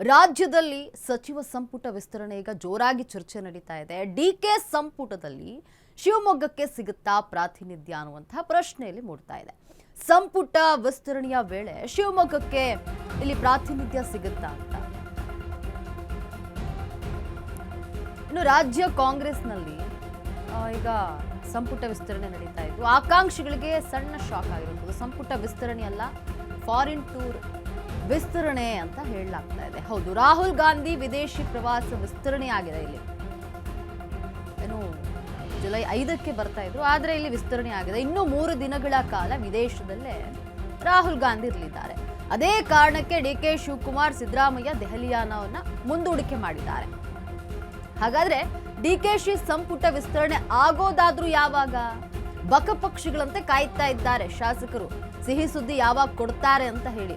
ರಾಜ್ಯದಲ್ಲಿ ಸಚಿವ ಸಂಪುಟ ವಿಸ್ತರಣೆ ಈಗ ಜೋರಾಗಿ ಚರ್ಚೆ ನಡೀತಾ ಇದೆ. ಡಿಕೆ ಸಂಪುಟದಲ್ಲಿ ಶಿವಮೊಗ್ಗಕ್ಕೆ ಸಿಗುತ್ತಾ ಪ್ರಾತಿನಿಧ್ಯ ಅನ್ನುವಂತಹ ಪ್ರಶ್ನೆಯಲ್ಲಿ ಮೂಡ್ತಾ ಇದೆ. ಸಂಪುಟ ವಿಸ್ತರಣೆಯ ವೇಳೆ ಶಿವಮೊಗ್ಗಕ್ಕೆ ಇಲ್ಲಿ ಪ್ರಾತಿನಿಧ್ಯ ಸಿಗುತ್ತಾ ಅಂತ. ಇನ್ನು ರಾಜ್ಯ ಕಾಂಗ್ರೆಸ್ನಲ್ಲಿ ಈಗ ಸಂಪುಟ ವಿಸ್ತರಣೆ ನಡೀತಾ ಇದ್ದು ಆಕಾಂಕ್ಷಿಗಳಿಗೆ ಸಣ್ಣ ಶಾಕ್ ಆಗಿರುತ್ತದೆ. ಸಂಪುಟ ವಿಸ್ತರಣೆ ಅಲ್ಲ, ಫಾರಿನ್ ಟೂರ್ ವಿಸ್ತರಣೆ ಅಂತ ಹೇಳಲಾಗ್ತಾ ಇದೆ. ಹೌದು, ರಾಹುಲ್ ಗಾಂಧಿ ವಿದೇಶಿ ಪ್ರವಾಸ ವಿಸ್ತರಣೆ ಆಗಿದೆ. ಇಲ್ಲಿ ಏನು ಜುಲೈ 5ಕ್ಕೆ ಬರ್ತಾ ಇದ್ರು, ಆದ್ರೆ ಇಲ್ಲಿ ವಿಸ್ತರಣೆ ಆಗಿದೆ. ಇನ್ನು 3 ದಿನಗಳ ಕಾಲ ವಿದೇಶದಲ್ಲೇ ರಾಹುಲ್ ಗಾಂಧಿ ಇರಲಿದ್ದಾರೆ. ಅದೇ ಕಾರಣಕ್ಕೆ ಡಿಕೆ ಶಿವಕುಮಾರ್, ಸಿದ್ದರಾಮಯ್ಯ ದೆಹಲಿಯಾನವನ್ನ ಮುಂದೂಡಿಕೆ ಮಾಡಿದ್ದಾರೆ. ಹಾಗಾದ್ರೆ ಡಿಕೆಶಿ ಸಂಪುಟ ವಿಸ್ತರಣೆ ಆಗೋದಾದ್ರೂ ಯಾವಾಗ? ಬಕಪಕ್ಷಿಗಳಂತೆ ಕಾಯ್ತಾ ಇದ್ದಾರೆ ಶಾಸಕರು, ಸಿಹಿ ಸುದ್ದಿ ಯಾವಾಗ ಕೊಡ್ತಾರೆ ಅಂತ ಹೇಳಿ.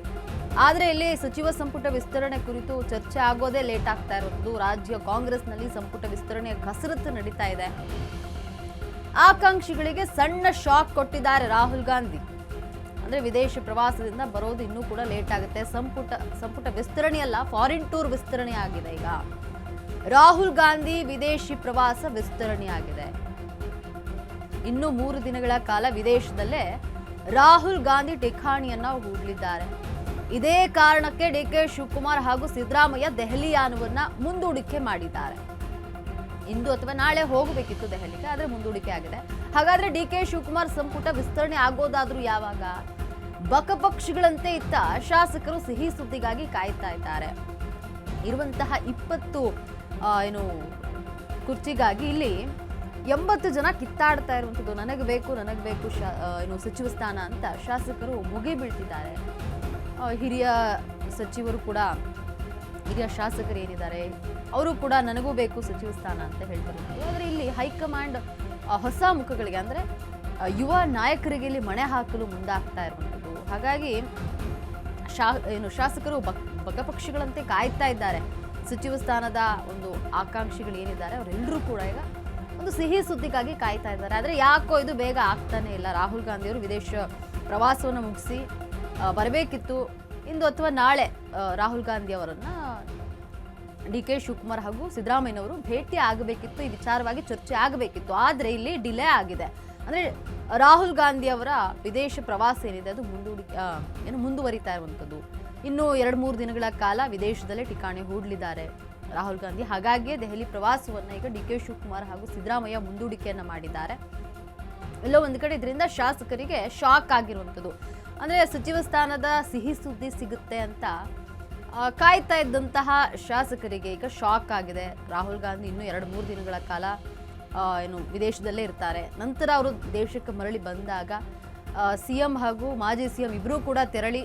ಆದ್ರೆ ಇಲ್ಲಿ ಸಚಿವ ಸಂಪುಟ ವಿಸ್ತರಣೆ ಕುರಿತು ಚರ್ಚೆ ಆಗೋದೇ ಲೇಟ್ ಆಗ್ತಾ ಇರೋದು. ರಾಜ್ಯ ಕಾಂಗ್ರೆಸ್ನಲ್ಲಿ ಸಂಪುಟ ವಿಸ್ತರಣೆಯ ಕಸರತ್ತು ನಡೀತಾ ಇದೆ. ಆಕಾಂಕ್ಷಿಗಳಿಗೆ ಸಣ್ಣ ಶಾಕ್ ಕೊಟ್ಟಿದ್ದಾರೆ ರಾಹುಲ್ ಗಾಂಧಿ. ಅಂದ್ರೆ ವಿದೇಶ ಪ್ರವಾಸದಿಂದ ಬರೋದು ಇನ್ನೂ ಕೂಡ ಲೇಟ್ ಆಗುತ್ತೆ. ಸಂಪುಟ ವಿಸ್ತರಣೆಯಲ್ಲ, ಫಾರಿನ್ ಟೂರ್ ವಿಸ್ತರಣೆ ಆಗಿದೆ. ಈಗ ರಾಹುಲ್ ಗಾಂಧಿ ವಿದೇಶಿ ಪ್ರವಾಸ ವಿಸ್ತರಣೆ ಆಗಿದೆ. ಇನ್ನು 3 ದಿನಗಳ ಕಾಲ ವಿದೇಶದಲ್ಲೇ ರಾಹುಲ್ ಗಾಂಧಿ ಠಿಕಾಣಿಯನ್ನ ಹೂಡಲಿದ್ದಾರೆ. ಇದೇ ಕಾರಣಕ್ಕೆ ಡಿಕೆ ಶಿವಕುಮಾರ್ ಹಾಗೂ ಸಿದ್ದರಾಮಯ್ಯ ದೆಹಲಿಯಾನವನ್ನ ಮುಂದೂಡಿಕೆ ಮಾಡಿದ್ದಾರೆ. ಇಂದು ಅಥವಾ ನಾಳೆ ಹೋಗಬೇಕಿತ್ತು ದೆಹಲಿಗೆ, ಆದ್ರೆ ಮುಂದೂಡಿಕೆ ಆಗಿದೆ. ಹಾಗಾದ್ರೆ ಡಿಕೆ ಶಿವಕುಮಾರ್ ಸಂಪುಟ ವಿಸ್ತರಣೆ ಆಗೋದಾದ್ರೂ ಯಾವಾಗ? ಬಕಪಕ್ಷಿಗಳಂತೆ ಇತ್ತ ಶಾಸಕರು ಸಿಹಿ ಸುದ್ದಿಗಾಗಿ ಕಾಯ್ತಾ ಇದ್ದಾರೆ. ಇರುವಂತಹ 20 ಕುರ್ಚಿಗಾಗಿ ಇಲ್ಲಿ 80 ಜನ ಕಿತ್ತಾಡ್ತಾ ಇರುವಂಥದ್ದು. ನನಗೆ ಬೇಕು ಸಚಿವ ಸ್ಥಾನ ಅಂತ ಶಾಸಕರು ಮುಗಿ ಬೀಳ್ತಿದ್ದಾರೆ. ಹಿರಿಯ ಸಚಿವರು ಕೂಡ, ಹಿರಿಯ ಶಾಸಕರು ಏನಿದ್ದಾರೆ ಅವರು ಕೂಡ ನನಗೂ ಬೇಕು ಸಚಿವ ಸ್ಥಾನ ಅಂತ ಹೇಳ್ತಿರ್ತಾರೆ. ಆದರೆ ಇಲ್ಲಿ ಹೈಕಮಾಂಡ್ ಹೊಸ ಮುಖಗಳಿಗೆ, ಅಂದ್ರೆ ಯುವ ನಾಯಕರಿಗೆ ಇಲ್ಲಿ ಮಣೆ ಹಾಕಲು ಮುಂದಾಗ್ತಾ ಇರುವಂಥದ್ದು. ಹಾಗಾಗಿ ಶಾಸಕರು ಬಕಪಕ್ಷಿಗಳಂತೆ ಕಾಯ್ತಾ ಇದ್ದಾರೆ. ಸಚಿವ ಸ್ಥಾನದ ಒಂದು ಆಕಾಂಕ್ಷಿಗಳು ಏನಿದ್ದಾರೆ ಅವರೆಲ್ಲರೂ ಕೂಡ ಈಗ ಒಂದು ಸಿಹಿ ಸುದ್ದಿಗಾಗಿ ಕಾಯ್ತಾ ಇದ್ದಾರೆ. ಆದರೆ ಯಾಕೋ ಇದು ಬೇಗ ಆಗ್ತಾನೆ ಇಲ್ಲ. ರಾಹುಲ್ ಗಾಂಧಿ ಅವರು ವಿದೇಶ ಪ್ರವಾಸವನ್ನು ಮುಗಿಸಿ ಬರಬೇಕಿತ್ತು. ಇಂದು ಅಥವಾ ನಾಳೆ ರಾಹುಲ್ ಗಾಂಧಿ ಅವರನ್ನ ಡಿಕೆ ಶಿವಕುಮಾರ್ ಹಾಗೂ ಸಿದ್ದರಾಮಯ್ಯನವರು ಭೇಟಿ ಆಗಬೇಕಿತ್ತು. ಈ ವಿಚಾರವಾಗಿ ಚರ್ಚೆ ಆಗಬೇಕಿತ್ತು. ಆದರೆ ಇಲ್ಲಿ ಡಿಲೇ ಆಗಿದೆ. ಅಂದ್ರೆ ರಾಹುಲ್ ಗಾಂಧಿ ಅವರ ವಿದೇಶ ಪ್ರವಾಸ ಏನಿದೆ ಅದು ಮುಂದುವರಿತಾ ಇರುವಂಥದ್ದು. ಇನ್ನು 2-3 ದಿನಗಳ ಕಾಲ ವಿದೇಶದಲ್ಲೇ ಠಿಕಾಣಿ ಹೂಡಲಿದ್ದಾರೆ ರಾಹುಲ್ ಗಾಂಧಿ. ಹಾಗಾಗಿಯೇ ದೆಹಲಿ ಪ್ರವಾಸವನ್ನ ಈಗ ಡಿಕೆ ಶಿವಕುಮಾರ್ ಹಾಗೂ ಸಿದ್ದರಾಮಯ್ಯ ಮುಂದೂಡಿಕೆಯನ್ನ ಮಾಡಿದ್ದಾರೆ. ಎಲ್ಲೋ ಒಂದು ಕಡೆ ಇದರಿಂದ ಶಾಸಕರಿಗೆ ಶಾಕ್ ಆಗಿರುವಂಥದ್ದು. ಅಂದ್ರೆ ಸಚಿವ ಸ್ಥಾನದ ಸಿಹಿ ಸುದ್ದಿ ಸಿಗುತ್ತೆ ಅಂತ ಕಾಯ್ತಾ ಇದ್ದಂತಹ ಶಾಸಕರಿಗೆ ಈಗ ಶಾಕ್ ಆಗಿದೆ. ರಾಹುಲ್ ಗಾಂಧಿ ಇನ್ನು 2-3 ದಿನಗಳ ಕಾಲ ವಿದೇಶದಲ್ಲೇ ಇರ್ತಾರೆ. ನಂತರ ಅವರು ದೇಶಕ್ಕೆ ಮರಳಿ ಬಂದಾಗ ಸಿಎಂ ಹಾಗೂ ಮಾಜಿ ಸಿಎಂ ಇಬ್ಬರೂ ಕೂಡ ತೆರಳಿ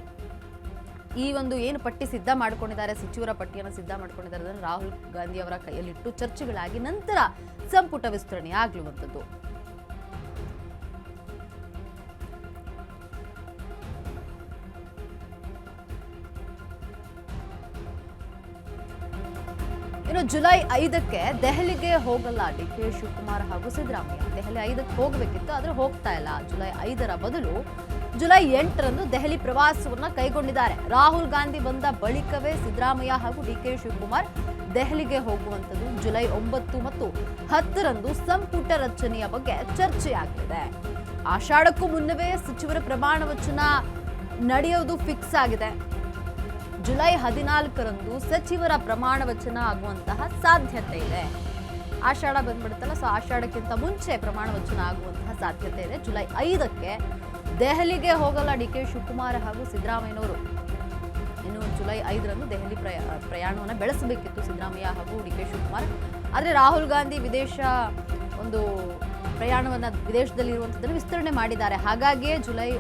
ಈ ಒಂದು ಏನು ಪಟ್ಟಿ ಸಿದ್ಧ ಮಾಡ್ಕೊಂಡಿದ್ದಾರೆ, ಸಚಿವರ ಪಟ್ಟಿಯನ್ನು ಸಿದ್ಧ ಮಾಡ್ಕೊಂಡಿದ್ದಾರೆ, ಅದನ್ನು ರಾಹುಲ್ ಗಾಂಧಿ ಅವರ ಕೈಯಲ್ಲಿಟ್ಟು ಚರ್ಚೆಗಳಾಗಿ ನಂತರ ಸಂಪುಟ ವಿಸ್ತರಣೆ ಆಗ್ಲುವಂಥದ್ದು. ಇನ್ನು ಜುಲೈ 5ಕ್ಕೆ ದೆಹಲಿಗೆ ಹೋಗಲ್ಲ ಡಿಕೆ ಶಿವಕುಮಾರ್ ಹಾಗೂ ಸಿದ್ದರಾಮಯ್ಯ. ದೆಹಲಿ 5ಕ್ಕೆ ಹೋಗಬೇಕಿತ್ತು, ಆದ್ರೆ ಹೋಗ್ತಾ ಇಲ್ಲ. ಜುಲೈ 5ರ ಬದಲು ಜುಲೈ 8ರಂದು ದೆಹಲಿ ಪ್ರವಾಸವನ್ನ ಕೈಗೊಂಡಿದ್ದಾರೆ. ರಾಹುಲ್ ಗಾಂಧಿ ಬಂದ ಬಳಿಕವೇ ಸಿದ್ದರಾಮಯ್ಯ ಹಾಗೂ ಡಿಕೆ ಶಿವಕುಮಾರ್ ದೆಹಲಿಗೆ ಹೋಗುವಂಥದ್ದು. ಜುಲೈ 9 ಮತ್ತು 10ರಂದು ಸಂಪುಟ ರಚನೆಯ ಬಗ್ಗೆ ಚರ್ಚೆಯಾಗಲಿದೆ. ಆಷಾಢಕ್ಕೂ ಮುನ್ನವೇ ಸಚಿವರ ಪ್ರಮಾಣ ವಚನ ನಡೆಯೋದು ಫಿಕ್ಸ್ ಆಗಿದೆ. ಜುಲೈ 14ರಂದು ಸಚಿವರ ಪ್ರಮಾಣ ವಚನ ಆಗುವಂತಹ ಸಾಧ್ಯತೆ ಇದೆ. ಆಷಾಢ ಬಂದ್ಬಿಡುತ್ತಲ್ಲ, ಸೊ ಆಷಾಢಕ್ಕಿಂತ ಮುಂಚೆ ಪ್ರಮಾಣ ವಚನ ಆಗುವಂತಹ ಸಾಧ್ಯತೆ ಇದೆ. ಜುಲೈ 5ಕ್ಕೆ ದೆಹಲಿಗೆ ಹೋಗಲ್ಲ ಡಿಕೆ ಶಿವಕುಮಾರ್ ಹಾಗೂ ಸಿದ್ದರಾಮಯ್ಯನವರು. ಇನ್ನು ಜುಲೈ 5ರಂದು ದೆಹಲಿ ಪ್ರಯಾಣವನ್ನು ಬೆಳೆಸಬೇಕಿತ್ತು ಸಿದ್ದರಾಮಯ್ಯ ಹಾಗೂ ಡಿಕೆ ಶಿವಕುಮಾರ್. ಆದರೆ ರಾಹುಲ್ ಗಾಂಧಿ ವಿದೇಶ ಒಂದು ಪ್ರಯಾಣವನ್ನು ವಿದೇಶದಲ್ಲಿ ಇರುವಂಥದ್ದನ್ನು ವಿಸ್ತರಣೆ ಮಾಡಿದ್ದಾರೆ. ಹಾಗಾಗಿಯೇ ಜುಲೈ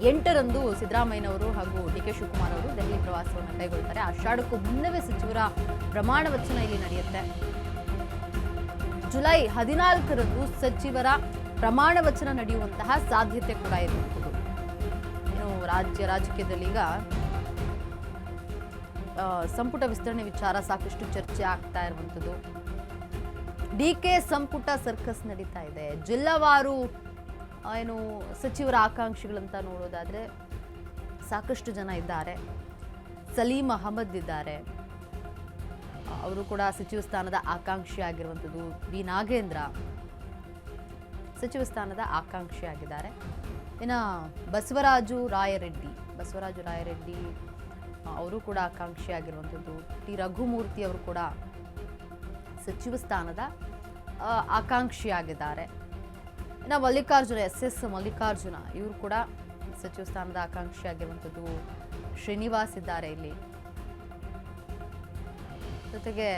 8ರಂದು ಸಿದ್ದರಾಮಯ್ಯನವರು ಹಾಗೂ ಡಿಕೆ ಶಿವಕುಮಾರ್ ಅವರು ದೆಹಲಿ ಪ್ರವಾಸವನ್ನು ಕೈಗೊಳ್ತಾರೆ. ಆಷಾಢಕ್ಕೂ ಮುನ್ನವೇ ಸಚಿವರ ಪ್ರಮಾಣ ವಚನ ಇಲ್ಲಿ ನಡೆಯುತ್ತೆ. ಜುಲೈ 14ರಂದು ಸಚಿವರ ಪ್ರಮಾಣ ವಚನ ನಡೆಯುವಂತಹ ಸಾಧ್ಯತೆ ಕೂಡ ಇರುವಂಥದ್ದು. ಇನ್ನು ರಾಜಕೀಯದಲ್ಲಿ ಈಗ ಸಂಪುಟ ವಿಸ್ತರಣೆ ವಿಚಾರ ಸಾಕಷ್ಟು ಚರ್ಚೆ ಆಗ್ತಾ ಇರುವಂಥದ್ದು. ಡಿಕೆ ಸಂಪುಟ ಸರ್ಕಸ್ ನಡೀತಾ ಇದೆ. ಜಿಲ್ಲಾವಾರು ಸಚಿವರ ಆಕಾಂಕ್ಷಿಗಳಂತ ನೋಡೋದಾದ್ರೆ ಸಾಕಷ್ಟು ಜನ ಇದ್ದಾರೆ. ಸಲೀಂ ಅಹಮದ್ ಇದ್ದಾರೆ, ಅವರು ಕೂಡ ಸಚಿವ ಸ್ಥಾನದ ಆಕಾಂಕ್ಷಿ ಆಗಿರುವಂಥದ್ದು. ಬಿ ನಾಗೇಂದ್ರ ಸಚಿವ ಸ್ಥಾನದ ಆಕಾಂಕ್ಷಿ ಆಗಿದ್ದಾರೆ. ಇನ್ನು ಬಸವರಾಜು ರಾಯರೆಡ್ಡಿ ಅವರು ಕೂಡ ಆಕಾಂಕ್ಷಿ ಆಗಿರುವಂಥದ್ದು. ಟಿ ರಘುಮೂರ್ತಿ ಅವರು ಕೂಡ ಸಚಿವ ಸ್ಥಾನದ ಆಕಾಂಕ್ಷಿ ಆಗಿದ್ದಾರೆ. ಇನ್ನು ಮಲ್ಲಿಕಾರ್ಜುನ ಎಸ್ ಮಲ್ಲಿಕಾರ್ಜುನ ಇವರು ಕೂಡ ಸಚಿವ ಸ್ಥಾನದ ಆಕಾಂಕ್ಷಿ ಆಗಿರುವಂಥದ್ದು. ಶ್ರೀನಿವಾಸ್ ಇದ್ದಾರೆ ಇಲ್ಲಿ, ಜೊತೆಗೆ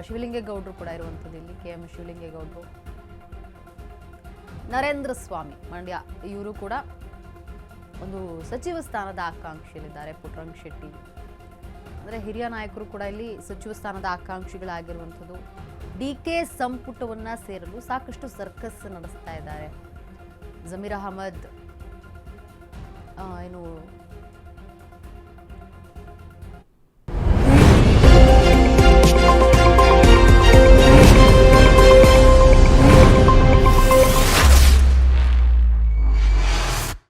ಶಿವಲಿಂಗೇಗೌಡರು ಕೂಡ ಇರುವಂಥದ್ದು ಇಲ್ಲಿ, KM ಶಿವಲಿಂಗೇಗೌಡರು. ನರೇಂದ್ರ ಸ್ವಾಮಿ ಮಂಡ್ಯ ಇವರು ಕೂಡ ಒಂದು ಸಚಿವ ಸ್ಥಾನದ ಆಕಾಂಕ್ಷಿಯಲ್ಲಿದ್ದಾರೆ. ಪುಟ್ಟರಂಗ ಶೆಟ್ಟಿ ಅಂದರೆ ಹಿರಿಯ ನಾಯಕರು ಕೂಡ ಇಲ್ಲಿ ಸಚಿವ ಸ್ಥಾನದ ಆಕಾಂಕ್ಷಿಗಳಾಗಿರುವಂಥದ್ದು. DK ಸಂಪುಟವನ್ನು ಸೇರಲು ಸಾಕಷ್ಟು ಸರ್ಕಸ್ ನಡೆಸ್ತಾ ಇದ್ದಾರೆ. ಜಮೀರ್ ಅಹಮದ್, ಏನು